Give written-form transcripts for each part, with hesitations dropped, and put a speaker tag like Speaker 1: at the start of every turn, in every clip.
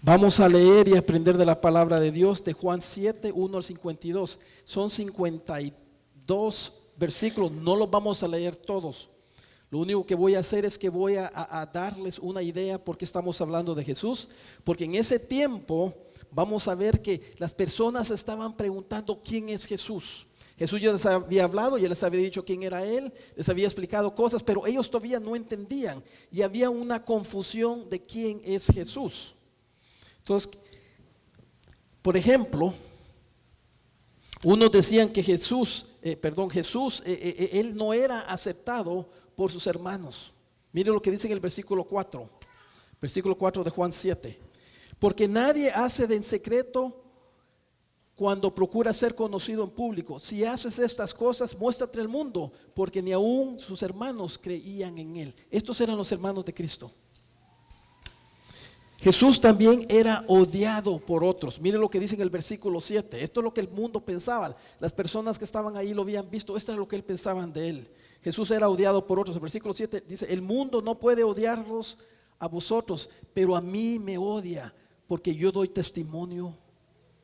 Speaker 1: Vamos a leer y aprender de la palabra de Dios de Juan 7, 1 al 52. Son 52 versículos, no los vamos a leer todos. Lo único que voy a hacer es que voy a darles una idea por qué estamos hablando de Jesús. Porque en ese tiempo vamos a ver que las personas estaban preguntando quién es Jesús. Jesús ya les había hablado, ya les había dicho quién era Él, les había explicado cosas, pero ellos todavía no entendían. Y había una confusión de quién es Jesús. Entonces, por ejemplo, unos decían que Jesús, Él no era aceptado por sus hermanos. Mire lo que dice en el versículo 4 de Juan 7. Porque nadie hace de en secreto cuando procura ser conocido en público. Si haces estas cosas, muéstrate al mundo, porque ni aún sus hermanos creían en Él. Estos eran los hermanos de Cristo. Jesús también era odiado por otros. Mire lo que dice en el versículo 7. Esto es lo que el mundo pensaba. Las personas que estaban ahí lo habían visto. Esto es lo que él pensaban de Él. Jesús era odiado por otros. El versículo 7 dice: el mundo no puede odiarlos a vosotros, pero a mí me odia, porque yo doy testimonio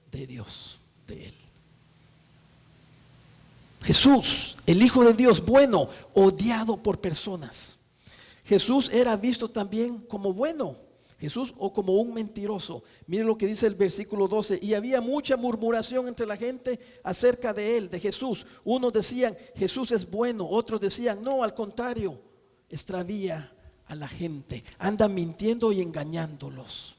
Speaker 1: de Dios, de Él. Jesús, el Hijo de Dios, bueno, odiado por personas. Jesús era visto también como bueno, Jesús, o como un mentiroso. Mire lo que dice el versículo 12. Y había mucha murmuración entre la gente acerca de Él, de Jesús. Unos decían: Jesús es bueno. Otros decían: no, al contrario, extravía a la gente, anda mintiendo y engañándolos.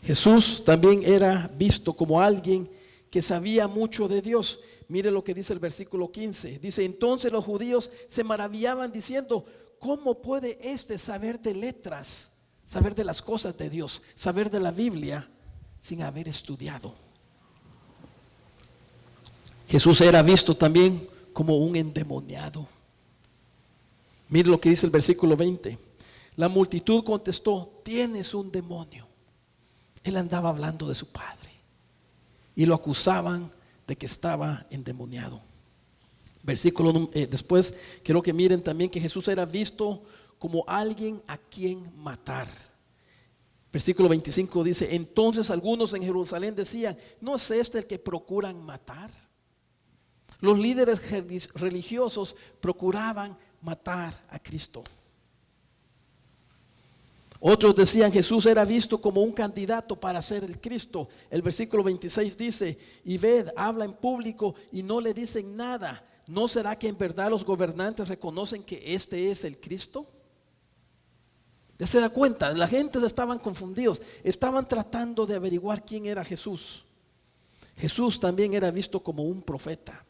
Speaker 1: Jesús también era visto como alguien que sabía mucho de Dios. Mire lo que dice el versículo 15. Dice: entonces los judíos se maravillaban diciendo: ¿cómo puede éste saber de letras, saber de las cosas de Dios, saber de la Biblia sin haber estudiado? Jesús era visto también como un endemoniado. Mire lo que dice el versículo 20. La multitud contestó: tienes un demonio. Él andaba hablando de su padre y lo acusaban de que estaba endemoniado. Después quiero que miren también que Jesús era visto como alguien a quien matar. Versículo 25 dice: entonces algunos en Jerusalén decían: ¿no es este el que procuran matar? Los líderes religiosos procuraban matar a Cristo. Otros decían: Jesús era visto como un candidato para ser el Cristo. El versículo 26 dice: y ved, habla en público y no le dicen nada. ¿No será que en verdad los gobernantes reconocen que este es el Cristo? ¿Ya se da cuenta? La gente estaban confundidos, estaban tratando de averiguar quién era Jesús. Jesús también era visto como un profeta.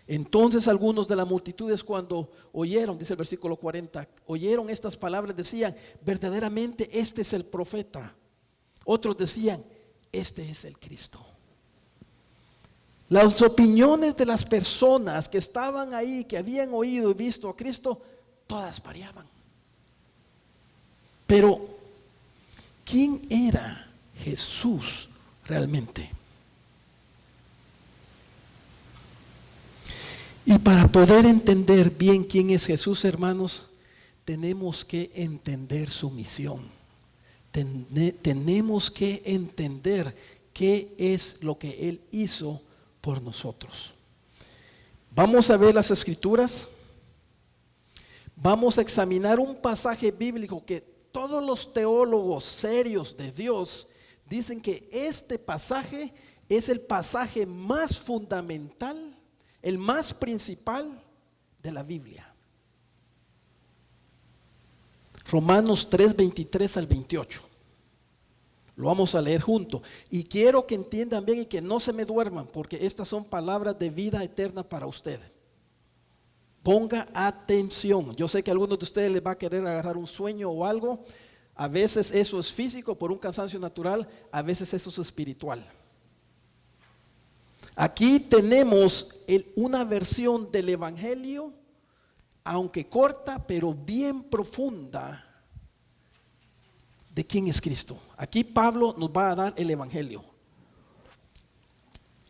Speaker 1: Entonces algunos de la multitud, cuando oyeron, dice el versículo 40, oyeron estas palabras, decían: verdaderamente este es el profeta. Otros decían: este es el Cristo. Las opiniones de las personas que estaban ahí, que habían oído y visto a Cristo, todas variaban. Pero ¿quién era Jesús realmente? Y para poder entender bien quién es Jesús, hermanos, tenemos que entender su misión. Tenemos que entender qué es lo que Él hizo por nosotros. Vamos a ver las escrituras. Vamos a examinar un pasaje bíblico que todos los teólogos serios de Dios dicen que este pasaje es el pasaje más fundamental, el más principal de la Biblia. Romanos 3, 23 al 28. Lo vamos a leer juntos. Y quiero que entiendan bien y que no se me duerman, porque estas son palabras de vida eterna para usted. Ponga atención. Yo sé que a algunos de ustedes les va a querer agarrar un sueño o algo. A veces eso es físico por un cansancio natural, a veces eso es espiritual. Aquí tenemos una versión del Evangelio, aunque corta, pero bien profunda, de quién es Cristo. Aquí Pablo nos va a dar el Evangelio.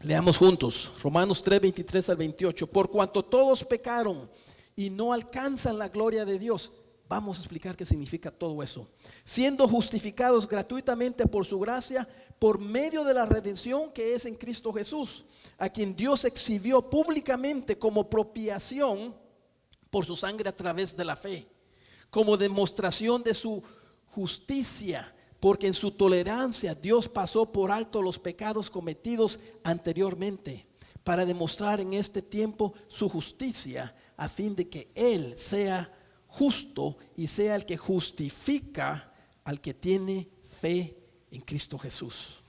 Speaker 1: Leamos juntos Romanos 3, 23 al 28. Por cuanto todos pecaron y no alcanzan la gloria de Dios. Vamos a explicar qué significa todo eso. Siendo justificados gratuitamente por su gracia, por medio de la redención que es en Cristo Jesús, a quien Dios exhibió públicamente como propiciación por su sangre a través de la fe, como demostración de su justicia, porque en su tolerancia Dios pasó por alto los pecados cometidos anteriormente, para demostrar en este tiempo su justicia, a fin de que Él sea justo y sea el que justifica al que tiene fe en Cristo Jesús.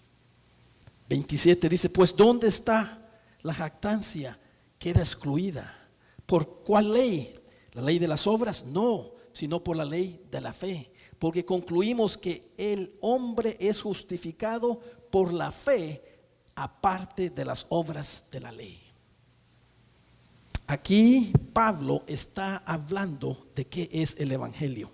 Speaker 1: 27 dice, pues ¿dónde está la jactancia? Queda excluida. ¿Por cuál ley? ¿La ley de las obras? No, sino por la ley de la fe. Porque concluimos que el hombre es justificado por la fe, aparte de las obras de la ley. Aquí Pablo está hablando de qué es el evangelio.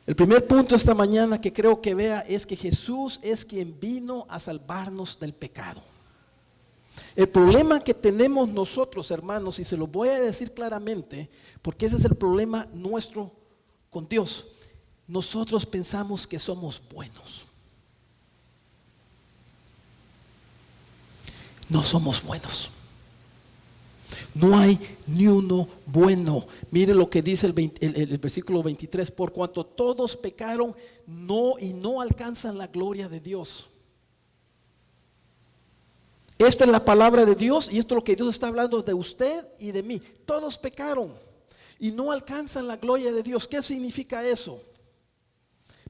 Speaker 1: El primer punto esta mañana que creo que vea es que Jesús es quien vino a salvarnos del pecado. El problema que tenemos nosotros, hermanos, y se lo voy a decir claramente, porque ese es el problema nuestro con Dios. Nosotros pensamos que somos buenos. No somos buenos. No hay ni uno bueno. Mire lo que dice el versículo 23. Por cuanto todos pecaron y no alcanzan la gloria de Dios. Esta es la palabra de Dios y esto es lo que Dios está hablando de usted y de mí. Todos pecaron y no alcanzan la gloria de Dios. ¿Qué significa eso?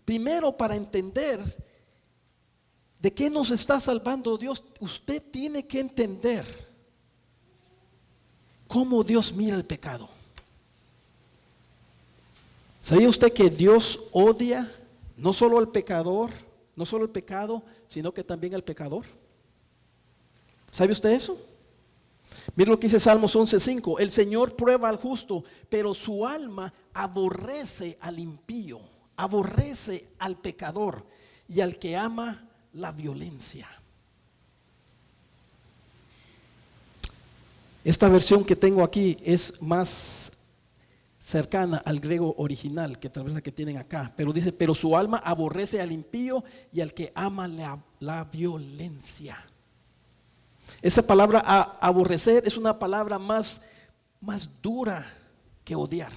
Speaker 1: Primero, para entender de qué nos está salvando Dios, usted tiene que entender cómo Dios mira el pecado. ¿Sabía usted que Dios odia no solo al pecador, no solo el pecado, sino que también al pecador? ¿Sabe usted eso? Mire lo que dice Salmos 11:5. El Señor prueba al justo, pero su alma aborrece al impío, aborrece al pecador y al que ama la violencia. Esta versión que tengo aquí es más cercana al griego original que tal vez la que tienen acá, pero dice, pero su alma aborrece al impío y al que ama la violencia. Esa palabra aborrecer es una palabra más dura que odiar.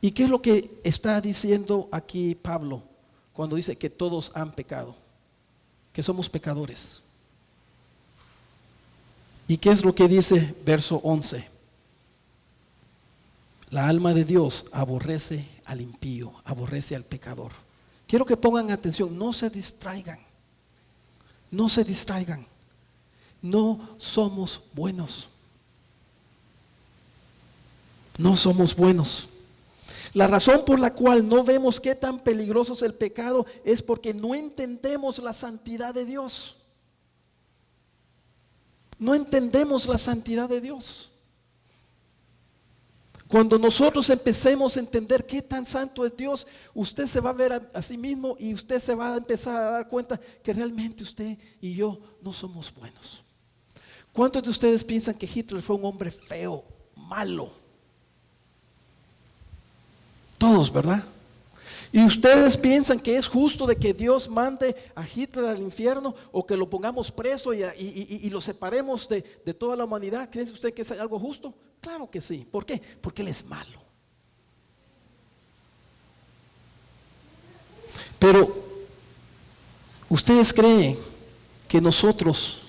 Speaker 1: ¿Y qué es lo que está diciendo aquí Pablo cuando dice que todos han pecado? Que somos pecadores. ¿Y qué es lo que dice verso 11? La alma de Dios aborrece al impío, aborrece al pecador. Quiero que pongan atención, no se distraigan. No se distraigan. No somos buenos. No somos buenos. La razón por la cual no vemos qué tan peligroso es el pecado es porque no entendemos la santidad de Dios. No entendemos la santidad de Dios. Cuando nosotros empecemos a entender qué tan santo es Dios, usted se va a ver a sí mismo y usted se va a empezar a dar cuenta que realmente usted y yo no somos buenos. ¿Cuántos de ustedes piensan que Hitler fue un hombre feo, malo? Todos, ¿verdad? Y ustedes piensan que es justo de que Dios mande a Hitler al infierno o que lo pongamos preso y lo separemos de toda la humanidad. ¿Cree usted que es algo justo? Claro que sí. ¿Por qué? Porque Él es malo. Pero ¿ustedes creen que nosotros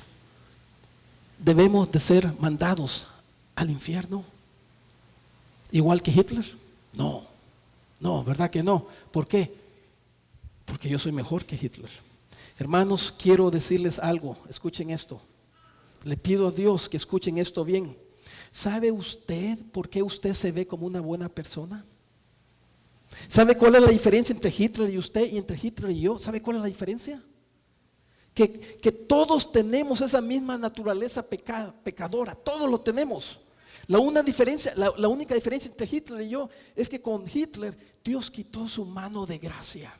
Speaker 1: debemos de ser mandados al infierno igual que Hitler? No, ¿verdad que no? ¿Por qué? Porque yo soy mejor que Hitler. Hermanos, quiero decirles algo. Escuchen esto. Le pido a Dios que escuchen esto bien. ¿Sabe usted por qué usted se ve como una buena persona? ¿Sabe cuál es la diferencia entre Hitler y usted y entre Hitler y yo? ¿Sabe cuál es la diferencia? Que todos tenemos esa misma naturaleza pecadora. Todos lo tenemos. La única diferencia entre Hitler y yo es que con Hitler Dios quitó su mano de gracia.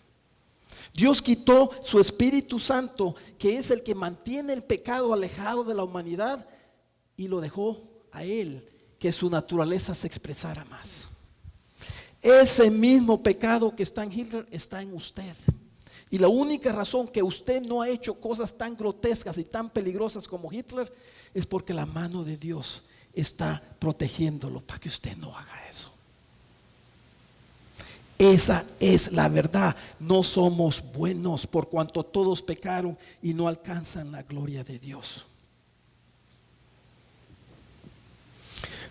Speaker 1: Dios quitó su Espíritu Santo, que es el que mantiene el pecado alejado de la humanidad, y lo dejó a Él que su naturaleza se expresara más. Ese mismo pecado que está en Hitler está en usted. Y la única razón que usted no ha hecho cosas tan grotescas y tan peligrosas como Hitler es porque la mano de Dios está protegiéndolo para que usted no haga eso. Esa es la verdad. No somos buenos por cuanto todos pecaron y no alcanzan la gloria de Dios.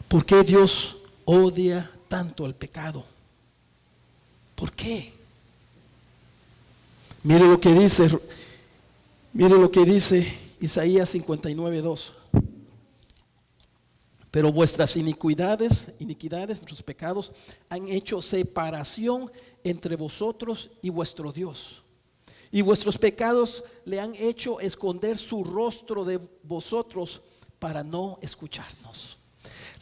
Speaker 1: ¿Por qué Dios odia tanto el pecado? ¿Por qué? Mire lo que dice Isaías 59:2. Pero vuestras iniquidades, nuestros pecados, han hecho separación entre vosotros y vuestro Dios. Y vuestros pecados le han hecho esconder su rostro de vosotros para no escucharnos.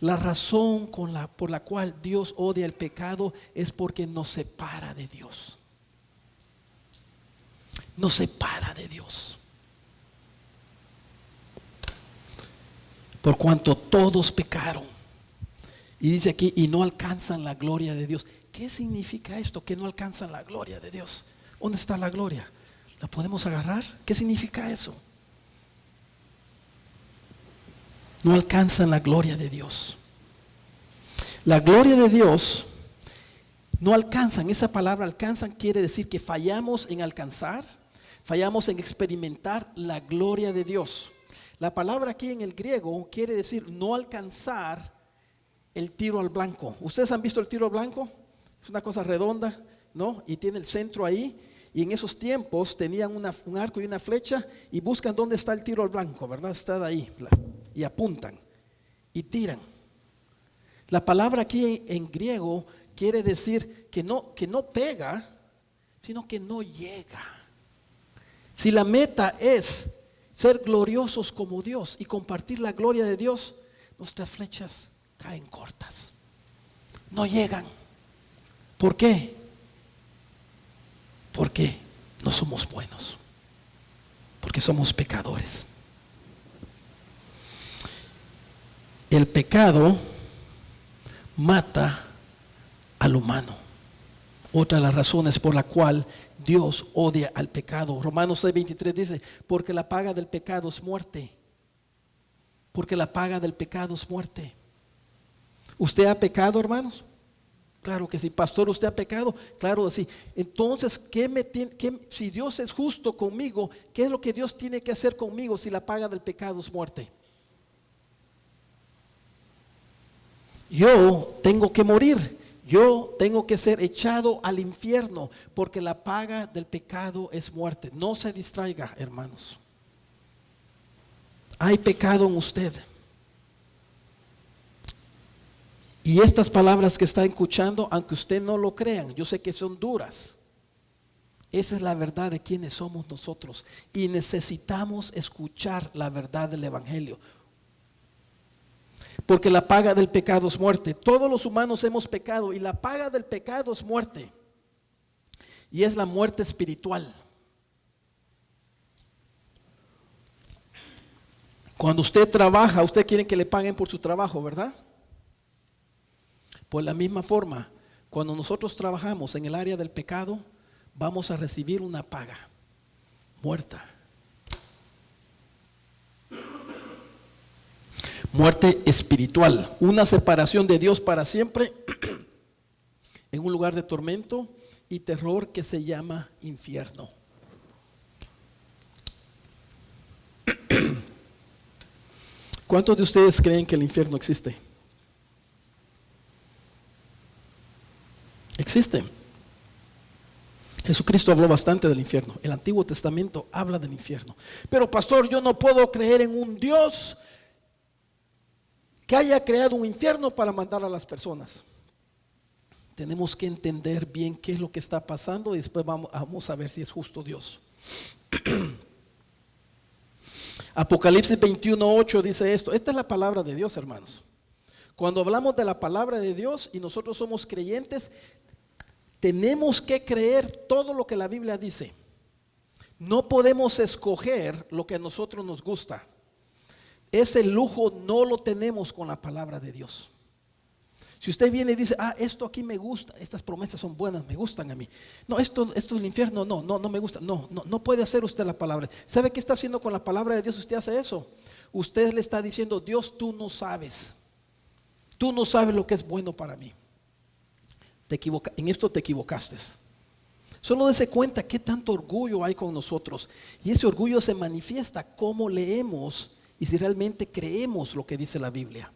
Speaker 1: La razón por la cual Dios odia el pecado es porque nos separa de Dios. Nos separa de Dios. Por cuanto todos pecaron. Y dice aquí, y no alcanzan la gloria de Dios. ¿Qué significa esto? Que no alcanzan la gloria de Dios. ¿Dónde está la gloria? ¿La podemos agarrar? ¿Qué significa eso? No alcanzan la gloria de Dios. La gloria de Dios no alcanzan. Esa palabra alcanzan quiere decir que fallamos en alcanzar, fallamos en experimentar la gloria de Dios. La palabra aquí en el griego quiere decir no alcanzar el tiro al blanco. ¿Ustedes han visto el tiro al blanco? Es una cosa redonda, ¿no? Y tiene el centro ahí. Y en esos tiempos tenían un arco y una flecha y buscan dónde está el tiro al blanco, ¿verdad? Está ahí y apuntan y tiran. La palabra aquí en griego quiere decir que no pega, sino que no llega. Si la meta es ser gloriosos como Dios y compartir la gloria de Dios, nuestras flechas caen cortas, no llegan. ¿Por qué? Porque no somos buenos, porque somos pecadores. El pecado mata al humano. Otra de las razones por la cual Dios odia al pecado. Romanos 6:23 dice, porque la paga del pecado es muerte. Porque la paga del pecado es muerte. ¿Usted ha pecado, hermanos? Claro que sí. Pastor, ¿usted ha pecado? Claro que sí. Entonces, si Dios es justo conmigo, ¿qué es lo que Dios tiene que hacer conmigo si la paga del pecado es muerte? Yo tengo que morir. Yo tengo que ser echado al infierno porque la paga del pecado es muerte. No se distraiga, hermanos. Hay pecado en usted. Y estas palabras que está escuchando, aunque usted no lo crean, yo sé que son duras. Esa es la verdad de quienes somos nosotros. Y necesitamos escuchar la verdad del Evangelio. Porque la paga del pecado es muerte. Todos los humanos hemos pecado y la paga del pecado es muerte. Y es la muerte espiritual. Cuando usted trabaja, usted quiere que le paguen por su trabajo, ¿verdad? Por la misma forma, cuando nosotros trabajamos en el área del pecado, vamos a recibir una paga muerta. Muerte espiritual, una separación de Dios para siempre en un lugar de tormento y terror que se llama infierno. ¿Cuántos de ustedes creen que el infierno existe? Existe. Jesucristo habló bastante del infierno. El Antiguo Testamento habla del infierno. Pero pastor, yo no puedo creer en un Dios que haya creado un infierno para mandar a las personas. Tenemos que entender bien qué es lo que está pasando y después vamos a ver si es justo Dios. Apocalipsis 21:8 dice esto. Esta es la palabra de Dios, hermanos. Cuando hablamos de la palabra de Dios y nosotros somos creyentes, tenemos que creer todo lo que la Biblia dice. No podemos escoger lo que a nosotros nos gusta. Ese lujo no lo tenemos con la palabra de Dios. Si usted viene y dice, esto aquí me gusta, estas promesas son buenas, me gustan a mí. No, esto es el infierno, no me gusta. No puede hacer usted la palabra. ¿Sabe qué está haciendo con la palabra de Dios? Usted hace eso. Usted le está diciendo, Dios, tú no sabes. Tú no sabes lo que es bueno para mí. En esto te equivocaste. Solo dése cuenta qué tanto orgullo hay con nosotros. Y ese orgullo se manifiesta cómo leemos y si realmente creemos lo que dice la Biblia.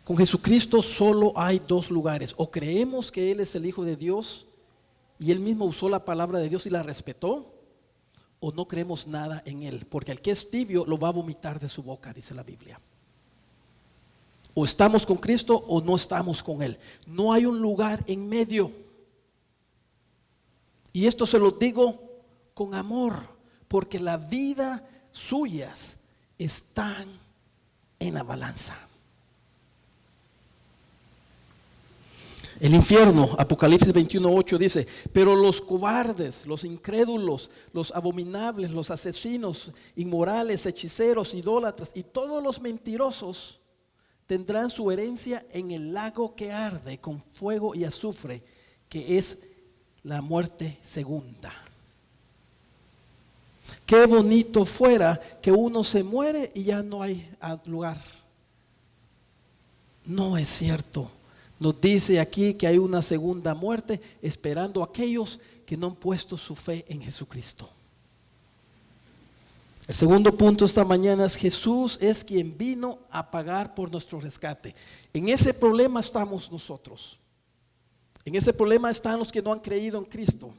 Speaker 1: Con Jesucristo solo hay dos lugares. O creemos que Él es el Hijo de Dios y Él mismo usó la palabra de Dios y la respetó, o no creemos nada en Él, porque el que es tibio lo va a vomitar de su boca, dice la Biblia. O estamos con Cristo o no estamos con Él. No hay un lugar en medio. Y esto se lo digo con amor, porque la vida suyas están en la balanza. El infierno, Apocalipsis 21:8 dice, pero los cobardes, los incrédulos, los abominables, los asesinos, inmorales, hechiceros, idólatras y todos los mentirosos tendrán su herencia en el lago que arde con fuego y azufre, que es la muerte segunda. Qué bonito fuera que uno se muere y ya no hay lugar. No es cierto. Nos dice aquí que hay una segunda muerte esperando a aquellos que no han puesto su fe en Jesucristo. El segundo punto esta mañana es: Jesús es quien vino a pagar por nuestro rescate. En ese problema estamos nosotros. En ese problema están los que no han creído en Cristo.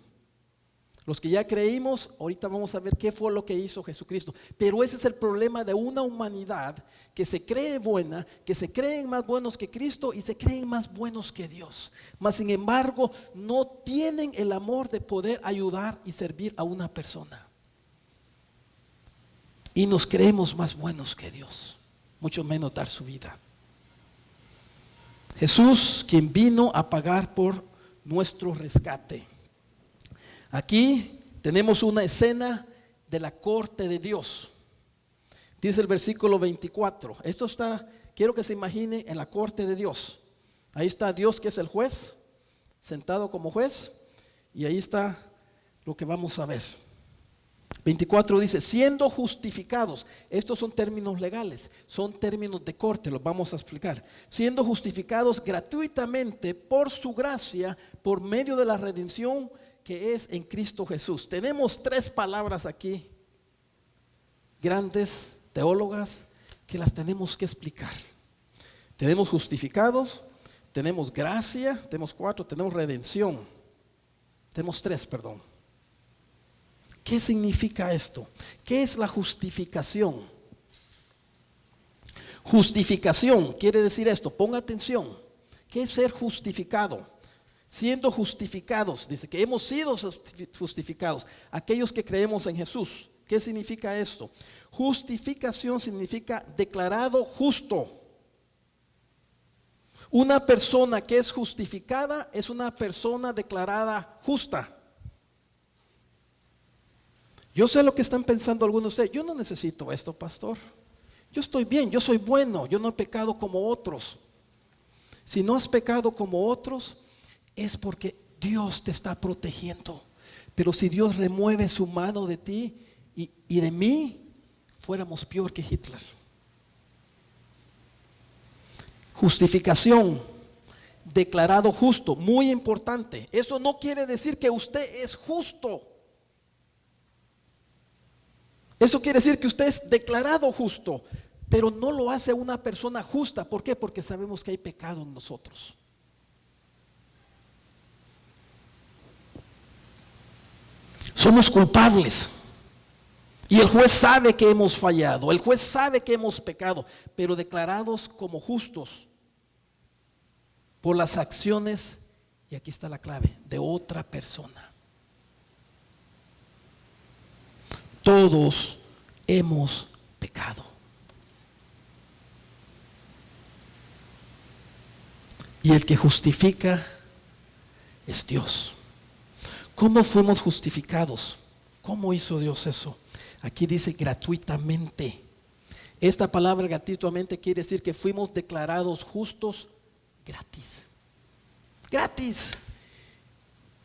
Speaker 1: Los que ya creímos, ahorita vamos a ver qué fue lo que hizo Jesucristo. Pero ese es el problema de una humanidad que se cree buena, que se creen más buenos que Cristo y se creen más buenos que Dios. Mas sin embargo, no tienen el amor de poder ayudar y servir a una persona. Y nos creemos más buenos que Dios, mucho menos dar su vida. Jesús, quien vino a pagar por nuestro rescate. Aquí tenemos una escena de la corte de Dios. Dice el versículo 24. Esto está, quiero que se imagine en la corte de Dios. Ahí está Dios, que es el juez, sentado como juez. Y ahí está lo que vamos a ver. 24 dice, siendo justificados. Estos son términos legales, son términos de corte, los vamos a explicar. Siendo justificados gratuitamente por su gracia, por medio de la redención que es en Cristo Jesús. Tenemos tres palabras aquí, grandes teólogas, que las tenemos que explicar. Tenemos justificados, tenemos gracia, tenemos cuatro, tenemos redención. Tenemos tres, perdón. ¿Qué significa esto? ¿Qué es la justificación? Justificación quiere decir esto, ponga atención. ¿Qué es ser justificado? Siendo justificados, dice que hemos sido justificados, aquellos que creemos en Jesús. ¿Qué significa esto? Justificación significa declarado justo. Una persona que es justificada es una persona declarada justa. Yo sé lo que están pensando algunos de ustedes. Yo no necesito esto, pastor. Yo estoy bien, yo soy bueno, yo no he pecado como otros. Si no has pecado como otros, es porque Dios te está protegiendo. Pero si Dios remueve su mano de ti y de mí, fuéramos peor que Hitler. Justificación, declarado justo, muy importante. Eso no quiere decir que usted es justo. Eso quiere decir que usted es declarado justo, pero no lo hace una persona justa. ¿Por qué? Porque sabemos que hay pecado en nosotros. Somos culpables. Y el juez sabe que hemos fallado. El juez sabe que hemos pecado, pero declarados como justos por las acciones, y aquí está la clave, de otra persona. Todos hemos pecado. Y el que justifica es Dios. ¿Cómo fuimos justificados? ¿Cómo hizo Dios eso? Aquí dice gratuitamente. Esta palabra gratuitamente quiere decir que fuimos declarados justos gratis. Gratis.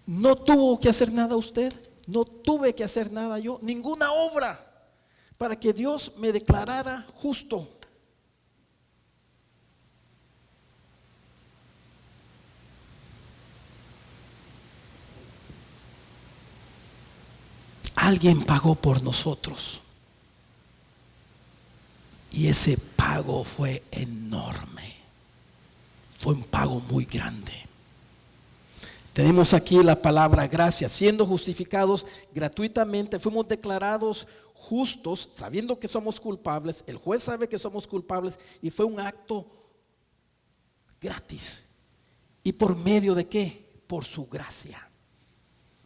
Speaker 1: No tuvo que hacer nada usted, no tuve que hacer nada yo, ninguna obra para que Dios me declarara justo. Alguien pagó por nosotros. Y ese pago fue enorme. Fue un pago muy grande. Tenemos aquí la palabra gracia. Siendo justificados gratuitamente, fuimos declarados justos, sabiendo que somos culpables. El juez sabe que somos culpables y fue un acto gratis. ¿Y por medio de qué? Por su gracia.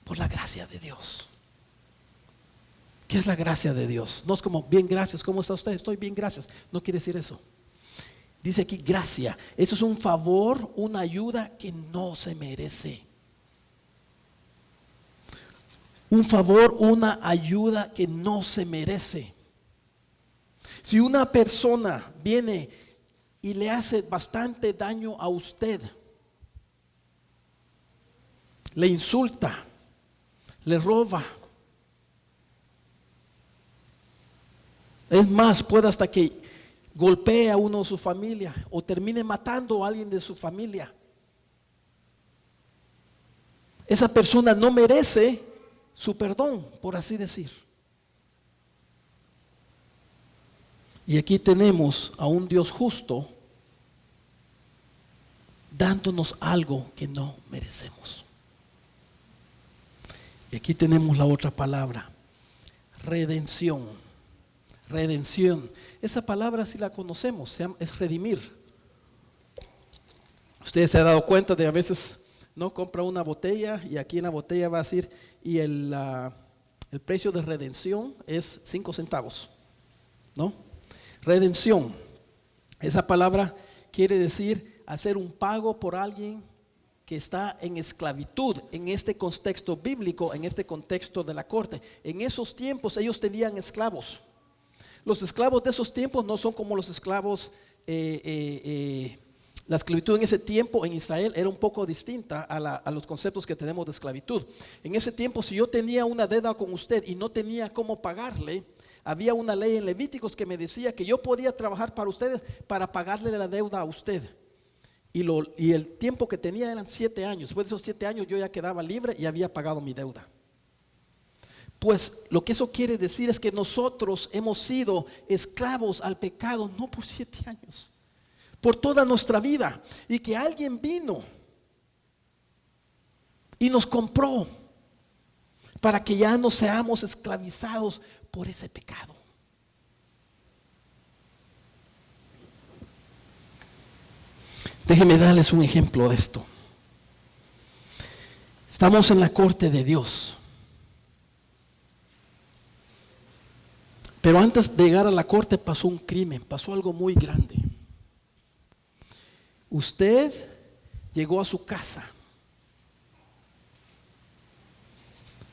Speaker 1: Por la gracia de Dios. ¿Qué es la gracia de Dios? No es como, bien, gracias, ¿cómo está usted? Estoy bien, gracias. No quiere decir eso. Dice aquí gracia. Eso es un favor, una ayuda que no se merece. Un favor, una ayuda que no se merece. Si una persona viene y le hace bastante daño a usted, le insulta, le roba, es más, puede hasta que golpee a uno de su familia o termine matando a alguien de su familia. Esa persona no merece su perdón, por así decir. Y aquí tenemos a un Dios justo dándonos algo que no merecemos. Y aquí tenemos la otra palabra, redención. Redención. Esa palabra sí la conocemos, es redimir. Ustedes se han dado cuenta de a veces no compra una botella y aquí en la botella va a decir y el precio de redención es 5 centavos, ¿no? Redención. Esa palabra quiere decir hacer un pago por alguien que está en esclavitud, en este contexto bíblico, en este contexto de la corte. En esos tiempos ellos tenían esclavos. Los esclavos de esos tiempos no son como los esclavos, la esclavitud en ese tiempo en Israel era un poco distinta a los conceptos que tenemos de esclavitud. En ese tiempo, si yo tenía una deuda con usted y no tenía cómo pagarle, había una ley en Levíticos que me decía que yo podía trabajar para ustedes para pagarle la deuda a usted. Y el tiempo que tenía eran 7 años. Después de esos 7 años yo ya quedaba libre y había pagado mi deuda. Pues lo que eso quiere decir es que nosotros hemos sido esclavos al pecado no por 7 años, por toda nuestra vida, y que alguien vino y nos compró para que ya no seamos esclavizados por ese pecado. Déjenme darles un ejemplo de esto. Estamos en la corte de Dios. Pero antes de llegar a la corte pasó un crimen, pasó algo muy grande. Usted llegó a su casa.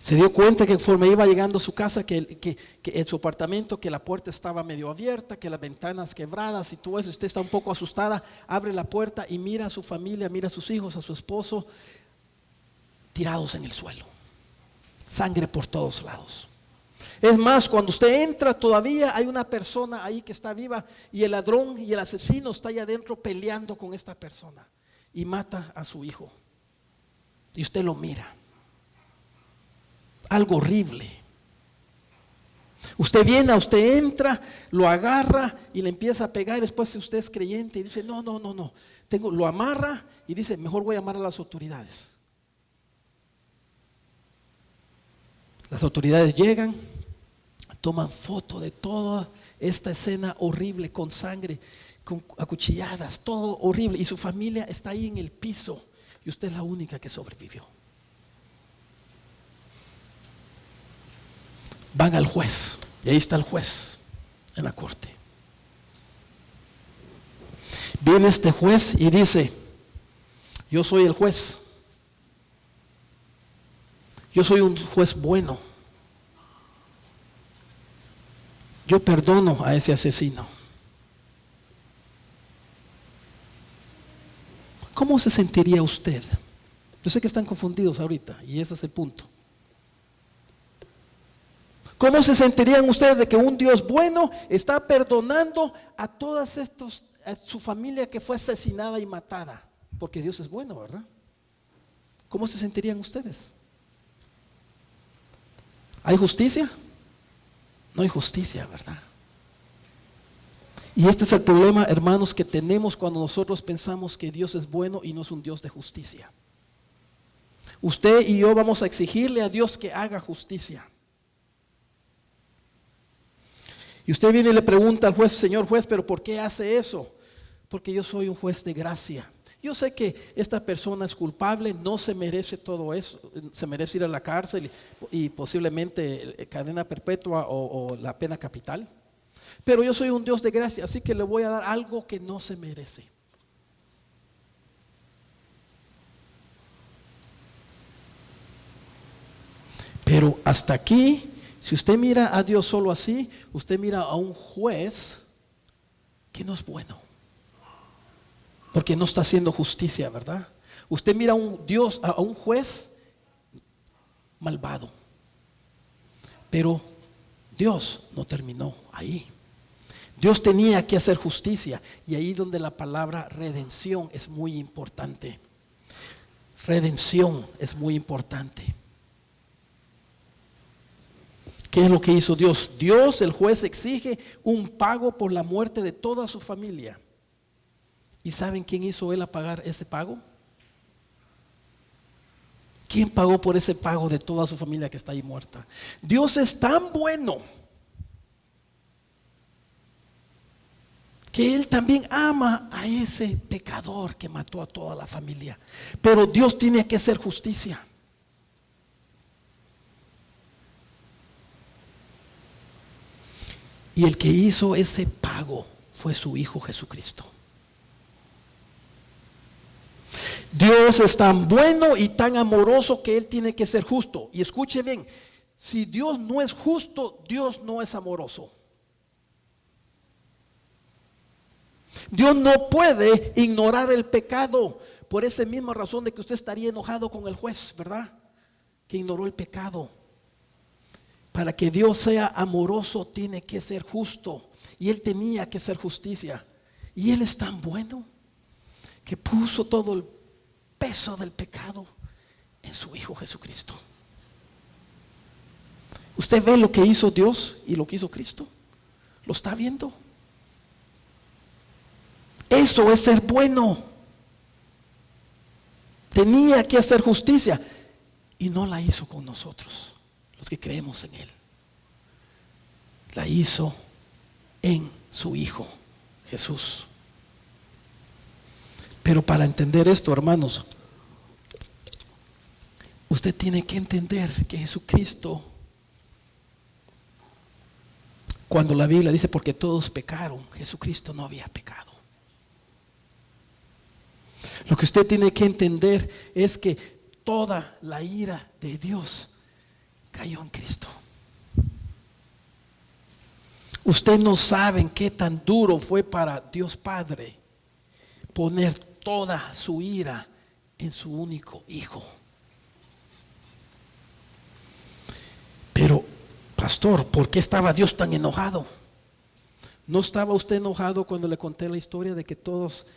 Speaker 1: Se dio cuenta que conforme iba llegando a su casa, que en su apartamento, que la puerta estaba medio abierta, que las ventanas quebradas y todo eso. Usted está un poco asustada, abre la puerta y mira a su familia, mira a sus hijos, a su esposo, tirados en el suelo. Sangre por todos lados. Es más, cuando usted entra todavía hay una persona ahí que está viva y el ladrón y el asesino está ahí adentro peleando con esta persona y mata a su hijo. Y usted lo mira. Algo horrible. Usted viene, usted entra, lo agarra y le empieza a pegar. Después si usted es creyente y dice no, lo amarra y dice mejor voy a llamar a las autoridades. Las autoridades llegan, toman foto de toda esta escena horrible con sangre, con acuchilladas, todo horrible, y su familia está ahí en el piso y usted es la única que sobrevivió. Van al juez y ahí está el juez en la corte. Viene este juez y dice: yo soy el juez, yo soy un juez bueno. Yo perdono a ese asesino. ¿cómo se sentiría usted? Yo sé que están confundidos ahorita y ese es el punto. ¿Cómo se sentirían ustedes de que un Dios bueno está perdonando a todas estos, a su familia que fue asesinada y matada? Porque Dios es bueno, ¿verdad? ¿Cómo se sentirían ustedes? ¿Hay justicia? No hay justicia, ¿verdad? Y este es el problema, hermanos, que tenemos cuando nosotros pensamos que Dios es bueno y no es un Dios de justicia. Usted y yo vamos a exigirle a Dios que haga justicia. Y usted viene y le pregunta al juez: señor juez, ¿pero por qué hace eso? Porque yo soy un juez de gracia. Yo sé que esta persona es culpable, no se merece todo eso, se merece ir a la cárcel y posiblemente cadena perpetua o la pena capital. Pero yo soy un Dios de gracia, así que le voy a dar algo que no se merece. Pero hasta aquí, si usted mira a Dios solo así, usted mira a un juez que no es bueno, porque no está haciendo justicia, ¿verdad? Usted mira a un Dios, a un juez malvado. Pero Dios no terminó ahí. Dios tenía que hacer justicia, y ahí donde la palabra redención es muy importante. Redención es muy importante. ¿Qué es lo que hizo Dios? Dios, el juez, exige un pago por la muerte de toda su familia. ¿Y saben quién hizo él a pagar ese pago? ¿Quién pagó por ese pago de toda su familia que está ahí muerta? Dios es tan bueno que Él también ama a ese pecador que mató a toda la familia. Pero Dios tiene que hacer justicia. Y el que hizo ese pago fue su Hijo Jesucristo. Dios es tan bueno y tan amoroso que Él tiene que ser justo. Y escuche bien, si Dios no es justo, Dios no es amoroso. Dios no puede ignorar el pecado. Por esa misma razón de que usted estaría enojado con el juez, ¿verdad? Que ignoró el pecado. Para que Dios sea amoroso tiene que ser justo. Y Él tenía que hacer justicia. Y Él es tan bueno que puso todo el peso del pecado en su Hijo Jesucristo. ¿Usted ve lo que hizo Dios y lo que hizo Cristo? ¿Lo está viendo? Eso es ser bueno. Tenía que hacer justicia y no la hizo con nosotros, los que creemos en Él. La hizo en su Hijo Jesús. Pero para entender esto, hermanos, usted tiene que entender que Jesucristo, cuando la Biblia dice porque todos pecaron, Jesucristo no había pecado. Lo que usted tiene que entender es que toda la ira de Dios cayó en Cristo. Usted no sabe qué tan duro fue para Dios Padre poner toda su ira en su único Hijo. Pero, pastor, ¿por qué estaba Dios tan enojado? ¿No estaba usted enojado cuando le conté la historia de que todos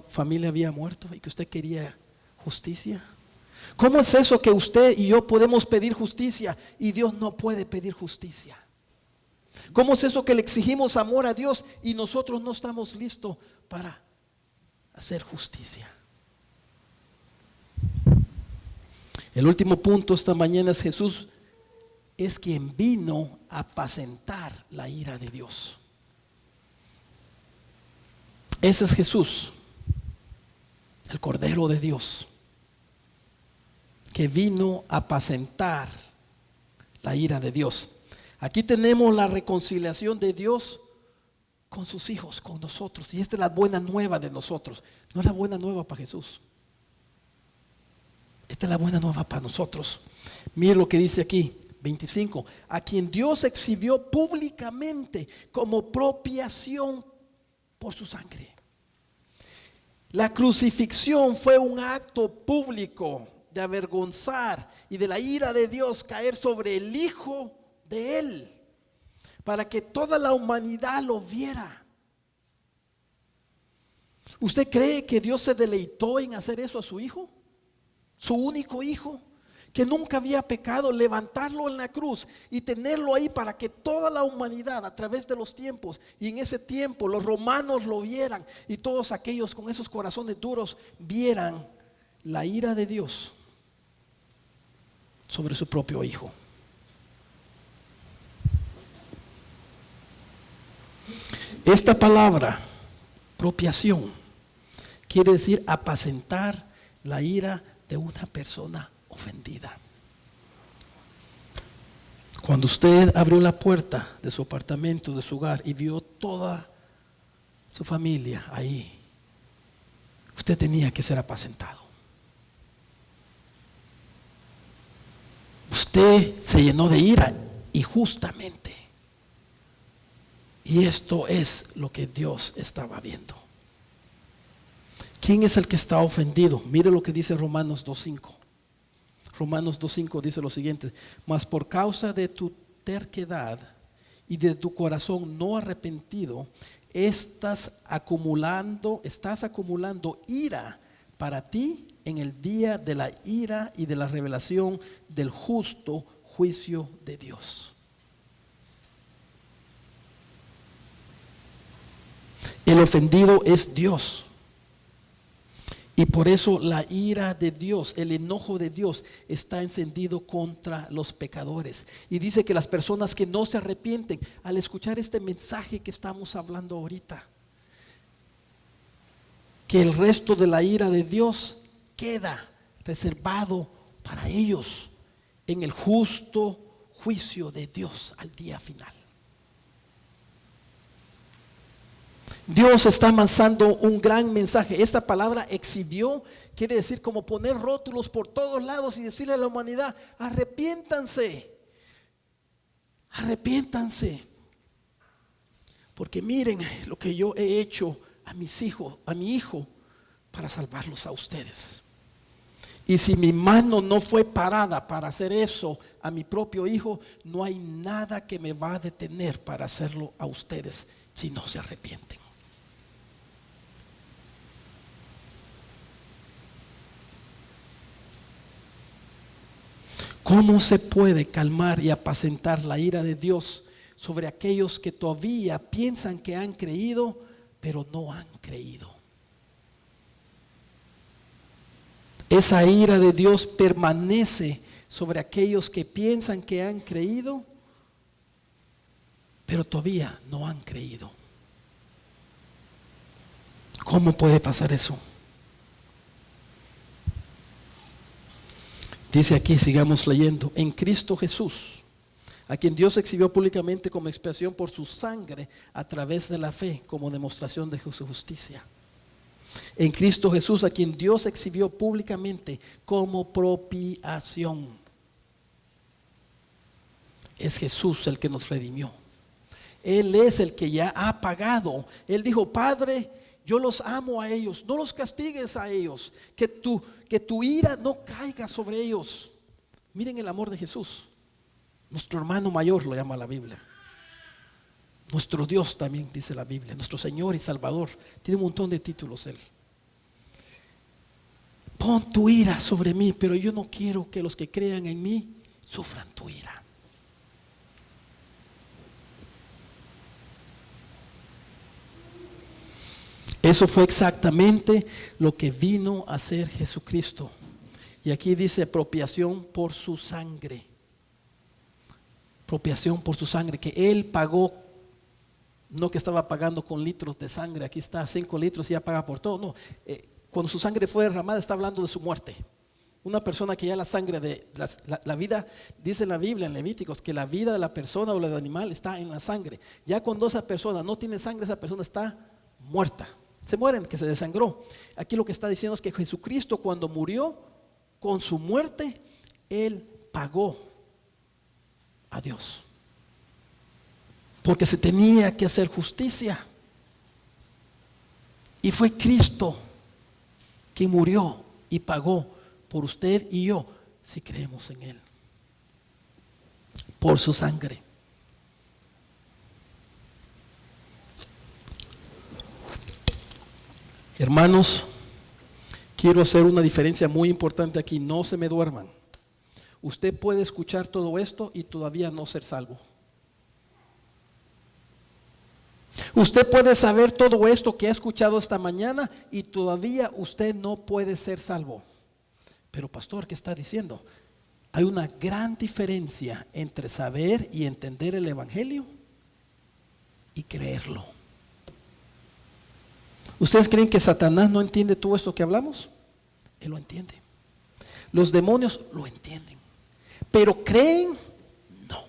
Speaker 1: familia había muerto y que usted quería justicia? ¿Cómo es eso que usted y yo podemos pedir justicia y Dios no puede pedir justicia? ¿Cómo es eso que le exigimos amor a Dios y nosotros no estamos listos para hacer justicia? El último punto esta mañana es: Jesús es quien vino a apacentar la ira de Dios. Ese es Jesús, el Cordero de Dios, que vino a apacentar la ira de Dios. Aquí tenemos la reconciliación de Dios con sus hijos, con nosotros. Y esta es la buena nueva de nosotros. No es la buena nueva para Jesús. Esta es la buena nueva para nosotros. Mire lo que dice aquí, 25. A quien Dios exhibió públicamente como propiación por su sangre. La crucifixión fue un acto público de avergonzar y de la ira de Dios caer sobre el Hijo de Él, para que toda la humanidad lo viera. ¿Usted cree que Dios se deleitó en hacer eso a su Hijo? Su único Hijo, que nunca había pecado, levantarlo en la cruz y tenerlo ahí para que toda la humanidad a través de los tiempos, y en ese tiempo los romanos lo vieran, y todos aquellos con esos corazones duros vieran la ira de Dios sobre su propio Hijo. Esta palabra, propiación, quiere decir apacentar la ira de una persona ofendida. Cuando usted abrió la puerta de su apartamento, de su hogar, y vio toda su familia ahí, usted tenía que ser apacentado. Usted se llenó de ira, y justamente. Y esto es lo que Dios estaba viendo. ¿Quién es el que está ofendido? Mire lo que dice Romanos 2:5. Romanos 2:5 dice lo siguiente: mas por causa de tu terquedad y de tu corazón no arrepentido, estás acumulando ira para ti en el día de la ira y de la revelación del justo juicio de Dios. El ofendido es Dios. Y por eso la ira de Dios, el enojo de Dios está encendido contra los pecadores. Y dice que las personas que no se arrepienten, al escuchar este mensaje que estamos hablando ahorita, que el resto de la ira de Dios queda reservado para ellos en el justo juicio de Dios al día final. Dios está lanzando un gran mensaje. Esta palabra exhibió quiere decir como poner rótulos por todos lados y decirle a la humanidad: arrepiéntanse, arrepiéntanse, porque miren lo que yo he hecho a mis hijos, a mi hijo, para salvarlos a ustedes. Y si mi mano no fue parada para hacer eso a mi propio hijo, no hay nada que me va a detener para hacerlo a ustedes si no se arrepienten. ¿Cómo se puede calmar y apacentar la ira de Dios sobre aquellos que todavía piensan que han creído, pero no han creído? Esa ira de Dios permanece sobre aquellos que piensan que han creído, pero todavía no han creído. ¿Cómo puede pasar eso? Dice aquí, sigamos leyendo: en Cristo Jesús, a quien Dios exhibió públicamente como expiación por su sangre a través de la fe, como demostración de su justicia. En Cristo Jesús, a quien Dios exhibió públicamente como propiación. Es Jesús el que nos redimió. Él es el que ya ha pagado. Él dijo: Padre, yo los amo a ellos, no los castigues a ellos, que tu ira no caiga sobre ellos. Miren el amor de Jesús. Nuestro hermano mayor lo llama la Biblia. Nuestro Dios también dice la Biblia. Nuestro Señor y Salvador. Tiene un montón de títulos Él. Pon tu ira sobre mí, pero yo no quiero que los que crean en mí sufran tu ira. Eso fue exactamente lo que vino a hacer Jesucristo. Y aquí dice expropiación por su sangre. Expropiación por su sangre, que Él pagó. No que estaba pagando con litros de sangre. Aquí está 5 litros y ya paga por todo. No, cuando su sangre fue derramada está hablando de su muerte. Una persona que ya la sangre de la vida, dice la Biblia en Levíticos, que la vida de la persona o la del animal está en la sangre. Ya cuando esa persona no tiene sangre, esa persona está muerta. Se mueren, que se desangró. Aquí lo que está diciendo es que Jesucristo, cuando murió, con su muerte, Él pagó a Dios, porque se tenía que hacer justicia. Y fue Cristo que murió y pagó por usted y yo, si creemos en Él, por su sangre. Hermanos, quiero hacer una diferencia muy importante aquí. No se me duerman. Usted puede escuchar todo esto y todavía no ser salvo. Usted puede saber todo esto que ha escuchado esta mañana y todavía usted no puede ser salvo. Pero pastor, ¿qué está diciendo? Hay una gran diferencia entre saber y entender el evangelio y creerlo. ¿Ustedes creen que Satanás no entiende todo esto que hablamos? Él lo entiende. Los demonios lo entienden. Pero creen, no.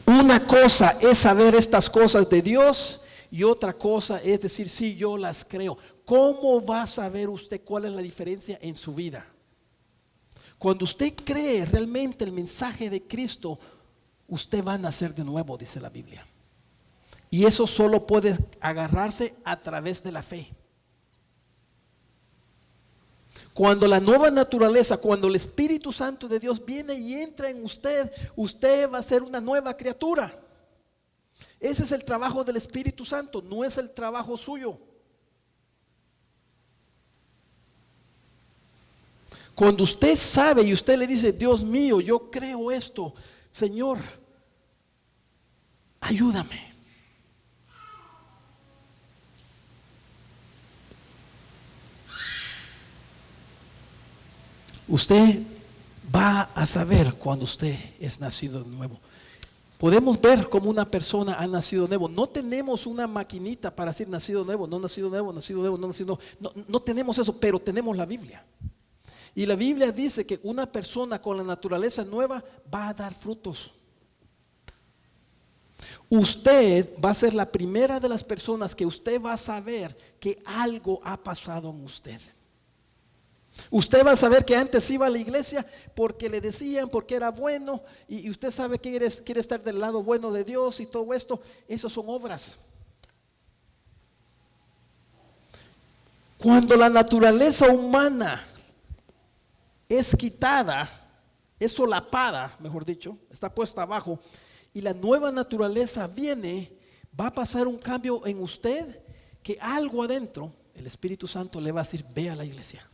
Speaker 1: Una cosa es saber estas cosas de Dios y otra cosa es decir, sí, yo las creo. ¿Cómo va a saber usted cuál es la diferencia en su vida? Cuando usted cree realmente el mensaje de Cristo, usted va a nacer de nuevo, dice la Biblia. Y eso solo puede agarrarse a través de la fe. Cuando la nueva naturaleza, cuando el Espíritu Santo de Dios viene y entra en usted, usted va a ser una nueva criatura. Ese es el trabajo del Espíritu Santo, no es el trabajo suyo. Cuando usted sabe y usted le dice, Dios mío, yo creo esto, Señor, ayúdame. Usted va a saber cuando usted es nacido de nuevo. Podemos ver cómo una persona ha nacido de nuevo. No tenemos una maquinita para decir nacido nuevo, no nacido nuevo, nacido nuevo, no nacido nuevo. No tenemos eso, pero tenemos la Biblia. Y la Biblia dice que una persona con la naturaleza nueva va a dar frutos. Usted va a ser la primera de las personas que usted va a saber que algo ha pasado en usted. Usted va a saber que antes iba a la iglesia porque le decían, porque era bueno, y usted sabe que quiere estar del lado bueno de Dios y todo esto. Esas son obras. Cuando la naturaleza humana es quitada, es solapada, mejor dicho, está puesta abajo, y la nueva naturaleza viene, va a pasar un cambio en usted, que algo adentro, el Espíritu Santo le va a decir, ve a la iglesia.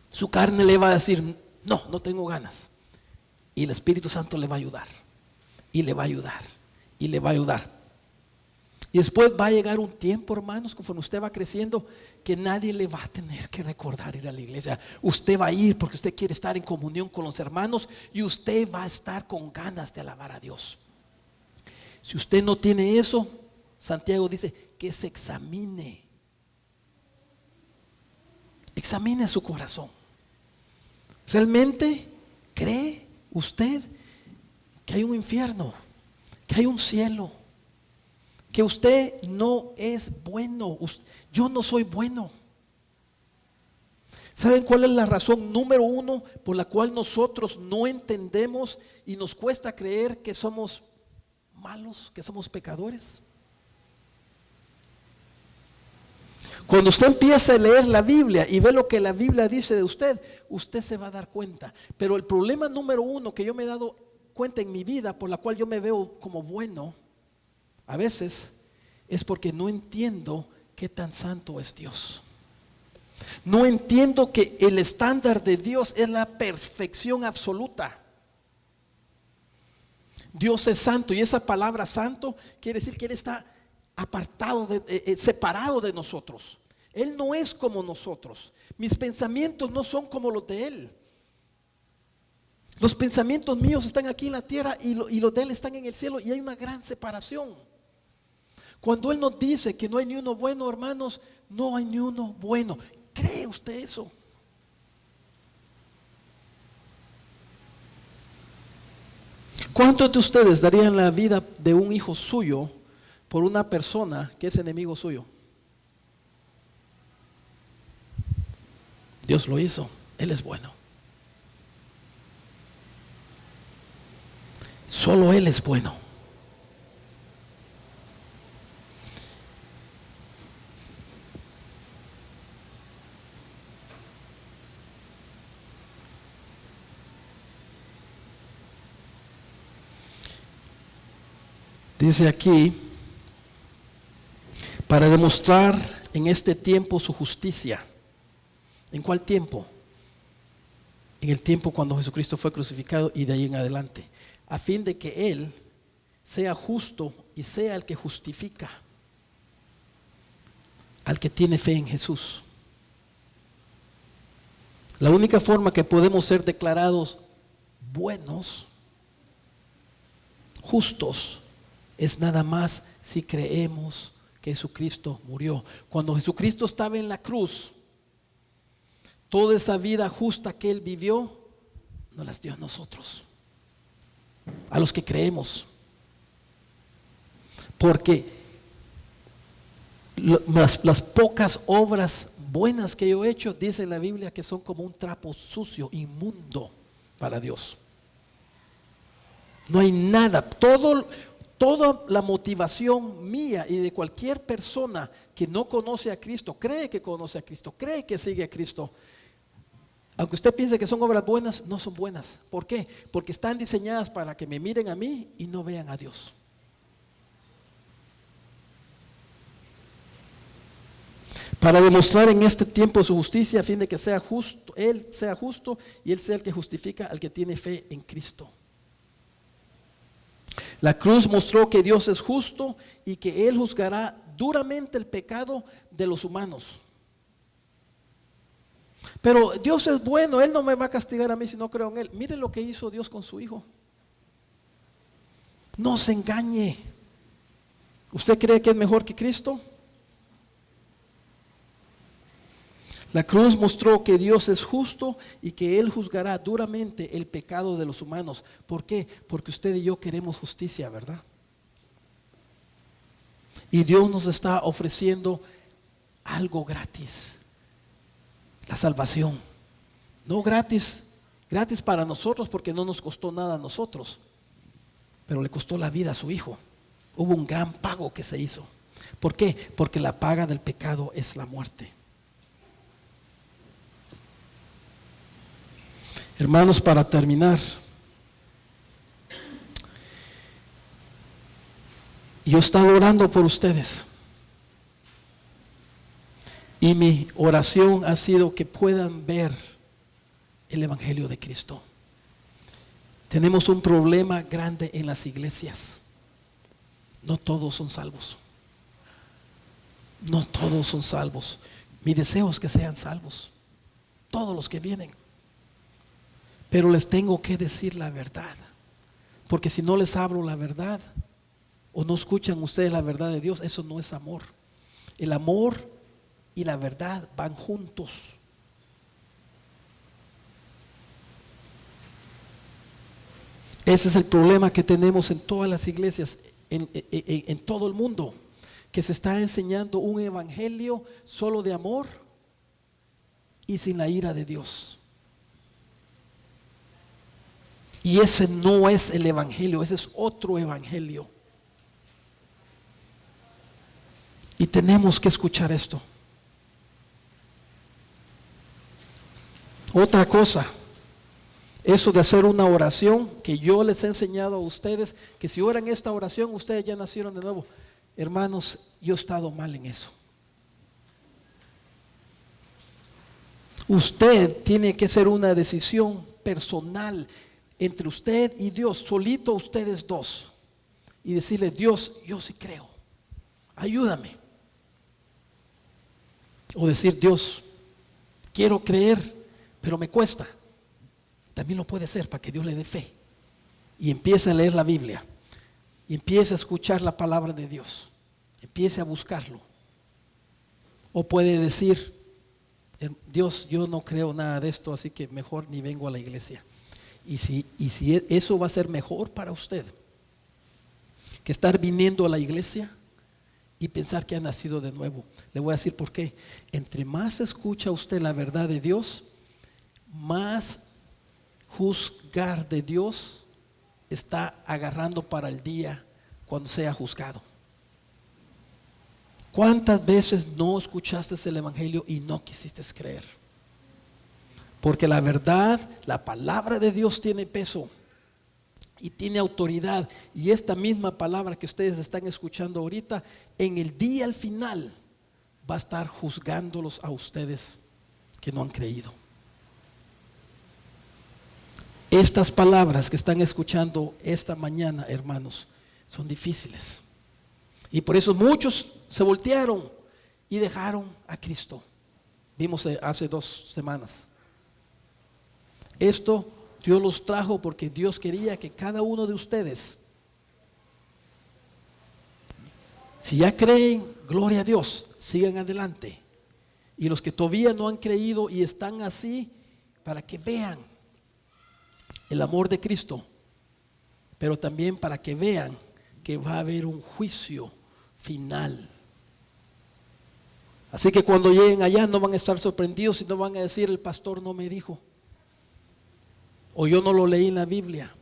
Speaker 1: Su carne le va a decir, no, no tengo ganas. Y el Espíritu Santo le va a ayudar. Y le va a ayudar. Y le va a ayudar. Y después va a llegar un tiempo, hermanos, conforme usted va creciendo, que nadie le va a tener que recordar ir a la iglesia. Usted va a ir porque usted quiere estar en comunión con los hermanos y usted va a estar con ganas de alabar a Dios. Si usted no tiene eso, Santiago dice que se examine. Examine su corazón. ¿Realmente cree usted que hay un infierno, que hay un cielo, que usted no es bueno? Yo no soy bueno. ¿Saben cuál es la razón número uno por la cual nosotros no entendemos y nos cuesta creer que somos malos, que somos pecadores? Cuando usted empieza a leer la Biblia y ve lo que la Biblia dice de usted, usted se va a dar cuenta. Pero el problema número uno que yo me he dado cuenta en mi vida, por la cual yo me veo como bueno, a veces, es porque no entiendo qué tan santo es Dios. No entiendo que el estándar de Dios es la perfección absoluta. Dios es santo, y esa palabra santo quiere decir que Él está apartado, separado de nosotros. Él no es como nosotros. Mis pensamientos no son como los de Él. Los pensamientos míos están aquí en la tierra y los de Él están en el cielo, y hay una gran separación. Cuando Él nos dice que no hay ni uno bueno, hermanos, no hay ni uno bueno. ¿Cree usted eso? ¿Cuántos de ustedes darían la vida de un hijo suyo por una persona que es enemigo suyo? Dios lo hizo, Él es bueno. Solo Él es bueno. Dice aquí, para demostrar en este tiempo su justicia. ¿En cuál tiempo? En el tiempo cuando Jesucristo fue crucificado y de ahí en adelante. A fin de que Él sea justo y sea el que justifica al que tiene fe en Jesús. La única forma que podemos ser declarados buenos, justos, es nada más si creemos que Jesucristo murió. Cuando Jesucristo estaba en la cruz, toda esa vida justa que Él vivió, nos las dio a nosotros, a los que creemos. Porque las pocas obras buenas que yo he hecho, dice la Biblia, que son como un trapo sucio, inmundo para Dios. No hay nada, toda la motivación mía y de cualquier persona que no conoce a Cristo, cree que conoce a Cristo, cree que sigue a Cristo, aunque usted piense que son obras buenas, no son buenas. ¿Por qué? Porque están diseñadas para que me miren a mí y no vean a Dios. Para demostrar en este tiempo su justicia, a fin de que sea justo, Él sea justo y Él sea el que justifica al que tiene fe en Cristo. La cruz mostró que Dios es justo y que Él juzgará duramente el pecado de los humanos. Pero Dios es bueno, Él no me va a castigar a mí si no creo en Él. Mire lo que hizo Dios con su Hijo. No se engañe. ¿Usted cree que es mejor que Cristo? La cruz mostró que Dios es justo y que Él juzgará duramente el pecado de los humanos. ¿Por qué? Porque usted y yo queremos justicia, ¿verdad? Y Dios nos está ofreciendo algo gratis. La salvación. No gratis, gratis para nosotros porque no nos costó nada a nosotros, pero le costó la vida a su Hijo. Hubo un gran pago que se hizo. ¿Por qué? Porque la paga del pecado es la muerte. Hermanos, para terminar, yo estaba orando por ustedes y mi oración ha sido que puedan ver el Evangelio de Cristo. Tenemos un problema grande en las iglesias. No todos son salvos. No todos son salvos. Mi deseo es que sean salvos, todos los que vienen. Pero les tengo que decir la verdad, porque si no les hablo la verdad o no escuchan ustedes la verdad de Dios, eso no es amor. El amor y la verdad van juntos. Ese es el problema que tenemos en todas las iglesias, en todo el mundo, que se está enseñando un evangelio solo de amor y sin la ira de Dios. Y ese no es el evangelio, ese es otro evangelio. Y tenemos que escuchar esto. Otra cosa, eso de hacer una oración que yo les he enseñado a ustedes, que si oran esta oración ustedes ya nacieron de nuevo. Hermanos, yo he estado mal en eso. Usted tiene que hacer una decisión personal entre usted y Dios, solito ustedes dos, y decirle: Dios, yo sí creo, ayúdame. O decir: Dios, quiero creer, pero me cuesta. También lo puede ser para que Dios le dé fe y empiece a leer la Biblia y empiece a escuchar la palabra de Dios, empiece a buscarlo. O puede decir: Dios, yo no creo nada de esto, así que mejor ni vengo a la iglesia. Y si eso va a ser mejor para usted que estar viniendo a la iglesia y pensar que ha nacido de nuevo, le voy a decir por qué. Entre más escucha usted la verdad de Dios, más juzgar de Dios está agarrando para el día cuando sea juzgado. ¿Cuántas veces no escuchaste el evangelio y no quisiste creer? Porque la verdad, la palabra de Dios tiene peso. y tiene autoridad. Y esta misma palabra que ustedes están escuchando ahorita, en el día al final va a estar juzgándolos a ustedes que no han creído. Estas palabras que están escuchando esta mañana, hermanos, son difíciles. Y por eso muchos se voltearon y dejaron a Cristo. Vimos hace 2 semanas. Esto Dios los trajo porque Dios quería que cada uno de ustedes, si ya creen, gloria a Dios, sigan adelante. Y los que todavía no han creído y están así, para que vean el amor de Cristo, pero también para que vean que va a haber un juicio final. Así que cuando lleguen allá no van a estar sorprendidos y no van a decir: el pastor no me dijo, o yo no lo leí en la Biblia.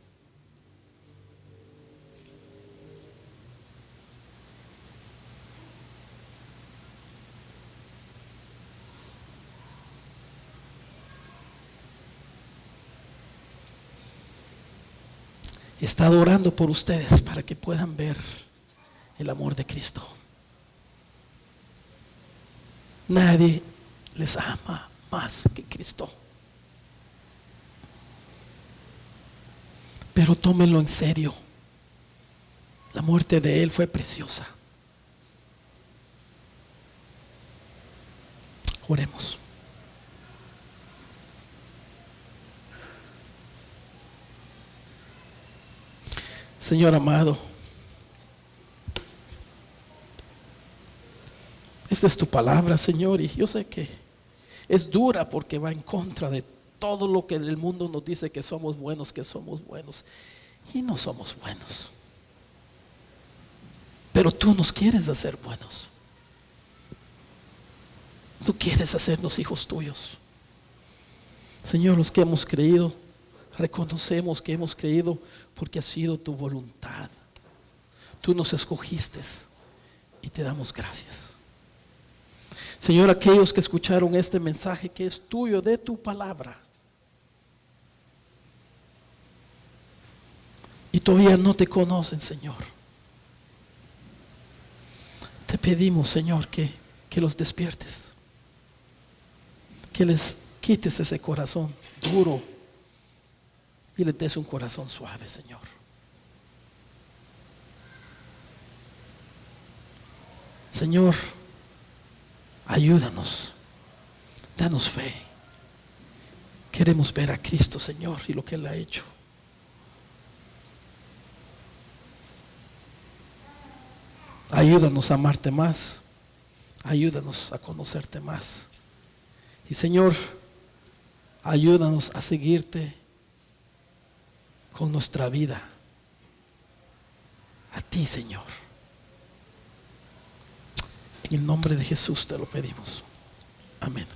Speaker 1: He estado orando por ustedes para que puedan ver el amor de Cristo. Nadie les ama más que Cristo. Pero tómenlo en serio. La muerte de Él fue preciosa. Oremos. Señor amado, esta es tu palabra, Señor, y yo sé que es dura porque va en contra de todo lo que el mundo nos dice que somos buenos, y no somos buenos. Pero tú nos quieres hacer buenos. Tú quieres hacernos hijos tuyos. Señor, los que hemos creído, reconocemos que hemos creído porque ha sido tu voluntad. Tú nos escogiste y te damos gracias. Señor, aquellos que escucharon este mensaje que es tuyo, de tu palabra, y todavía no te conocen, Señor, te pedimos, Señor, que los despiertes, que les quites ese corazón duro y les des un corazón suave, Señor. Señor, ayúdanos, danos fe. Queremos ver a Cristo, Señor, y lo que Él ha hecho. Ayúdanos a amarte más. Ayúdanos a conocerte más. Y Señor, ayúdanos a seguirte con nuestra vida. A ti, Señor. En el nombre de Jesús te lo pedimos. Amén.